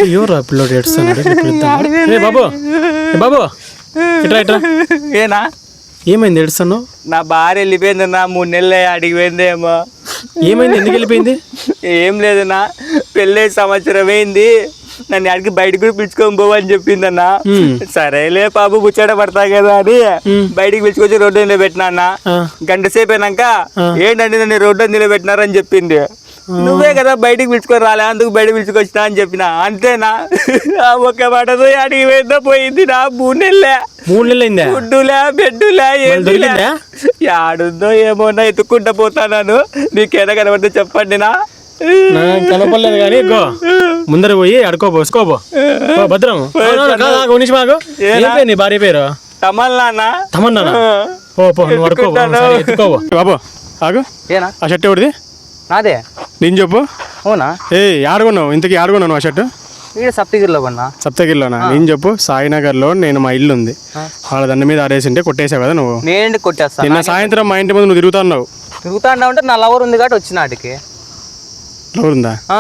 ఎవరా పిల్లోడు ఏడుస్తున్నాడు? ఏ బాబు, ఏ బాబు, ఇట్రా ఇట్రా. ఏనా ఏమైంది ఏడుస్తున్నావు? నా భార్య వెళ్ళిపోయిందన్నా, 3 నెలలు అడిగి పోయిందేమో. ఏమైంది, ఎందుకు వెళ్ళిపోయింది? ఏం లేదన్నా, పెళ్ళి సంవత్సరం అయింది, నన్ను అడిగి బయటకు కూడా పిలుచుకొని పోవని చెప్పిందన్నా. సరేలే పాపు ముచ్చట పడతా కదా అని బయటికి పిలుచుకొచ్చి రోడ్డు నిలబెట్టినా అన్న. గంట సేపు అయినాక ఏంటంటే నన్ను రోడ్డు నిలబెట్టినారని చెప్పింది. నువ్వే కదా బయటికి పిలుచుకొని రాలే, అందుకు బయట పిలుచుకొచ్చినా అని చెప్పిన. అంతేనా, ఒక్క మాటతో అడిగి పోయిందో పోయింది. నా 3 నెలలే, 3 నెలలైందా? ఫుడ్డులే బెడ్డులే ఆడుందో ఏమోనా ఎత్తుక్కుంటా పోతాను. నీకేనా కనబడితే చెప్పండి. నా కనపడలేదు కానీ గో ముందర పోయి అడుకోబోసుకోబో భద్రం. నీ భార్య పేరు తమన్నా. తమన్నా? ఎత్తుకోబో బాబు. ఆగు, ఆ షర్ట్ ఎవరిది? నాదే. నేను చెప్పు. అవునా? ఏ ఆడుకున్నావు, ఇంతకీ ఆడుకున్నాను ఆ షర్ట్? సప్తగిరిలో కొన్నా. సప్తగిరిలోనా? నేను చెప్పు. సాయినగర్లో నేను మా ఇల్లు ఉంది, వాళ్ళ దండ మీద ఆడేసింటే కొట్టేసావు కదా నువ్వు. నేను కొట్టేస్తా. నిన్న సాయంత్రం మా ఇంటి ముందు నువ్వు తిరుగుతా ఉన్నావు. అంటే నా లవర్ ఉంది కాబట్టి వచ్చిన వాటికి. లవర్ ఉందా? ఆ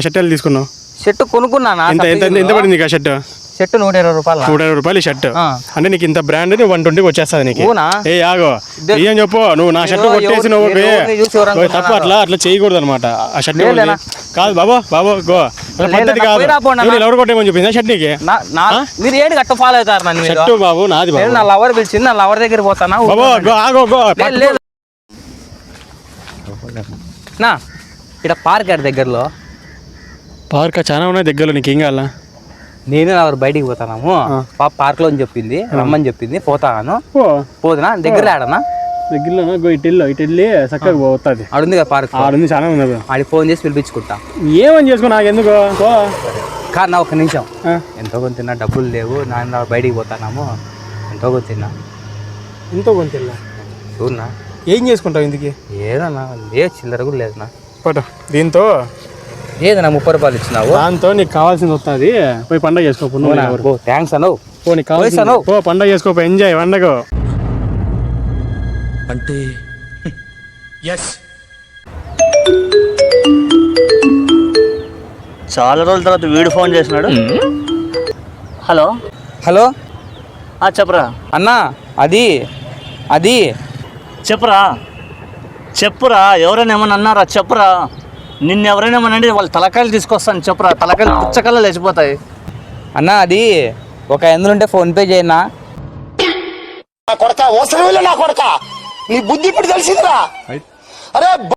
షర్ట్ ఎలా తీసుకున్నావు? షర్ట్ కొనుక్కున్నా. ఎంత పడింది ఆ షర్ట్? షర్ట్ 120 రూపాయలు. 120 రూపాయలు షర్ట్ అంటే నీకు ఇంత బ్రాండ్ 120 వచ్చేస్తుంది నీకు. ఏ ఆగో, ఏం చెప్పు, నువ్వు నా షర్ట్ కొట్టేసి నువ్వు తప్పు. అట్లా చేయకూడదు అనమాట. ఆ షర్ట్ కాదు బాబా, బాబా గో పద్ధతి కాదు. ఎవరు కొట్టేమని చెప్పింది షర్ట్ నీకు? మీరు ఏంటి గట్ట ఫాలో అవుతారు? షర్ట్ బాబు నాది. నా లవర్ పిలిచింది, నా లవర్ దగ్గర పోతానా. నా ఇక్కడ పార్క్ ఆడ దగ్గరలో. పార్క్ చాలా ఉన్నాయి దగ్గరలో, నీకు ఏం కావాలా? నేను నా బయటికి పోతాను. పాప పార్క్ లో చెప్పింది, రమ్మని చెప్పింది. పోతాను. పోతున్నా దగ్గర ఆడనా? దగ్గరలో ఇటెళ్ళి చక్కగా పోతుంది. ఆడుంది కదా పార్క్, ఆడుంది చాలా ఉంది. ఆడికి ఫోన్ చేసి పిలిపించుకుంటా. ఏమని చేసుకో, నాకు ఎందుకు కాదు నా ఒక్క నిమిషం. ఎంతో కొంత తిన్నా, డబ్బులు లేవు నాన్న, బయటికి పోతాము. ఎంతో కొంత తిన్నా. ఎంతో కొంత తిన్నా చూడనా? ఏం చేసుకుంటావు ఇందుకు? ఏదన్నా ఏ చిల్లర కూడా లేదన్నా. పట్టు దీంతో ఏదన్నా 30 రూపాయలు ఇచ్చినావు, దాంతో నీకు కావాల్సింది వస్తుంది. పోయి పండగ చేసుకో. థ్యాంక్స్ అను. నీకు కావాల్సిన పండగ చేసుకో, ఎంజాయ్ పండగ అంటే. చాలా రోజుల తర్వాత వీడు ఫోన్ చేసినాడు. హలో హలో, చెప్పరా అన్నా. అది అది చెప్పురా ఎవరైనా ఏమన్నా అన్నారా? చెప్పురా. నిన్ను ఎవరైనా ఏమన్నా వాళ్ళ తలకాయలు తీసుకొస్తాను. చెప్పురా, తలకాయలు పుచ్చకల్లా లేచిపోతాయి. అన్నా అది ఒక ఎందులుంటే ఫోన్ పే చేయనా? నా కొడక అవసరం లేదు. నా కొడక నీ బుద్ధి ఇప్పుడు తెలిసిందిరా. అరే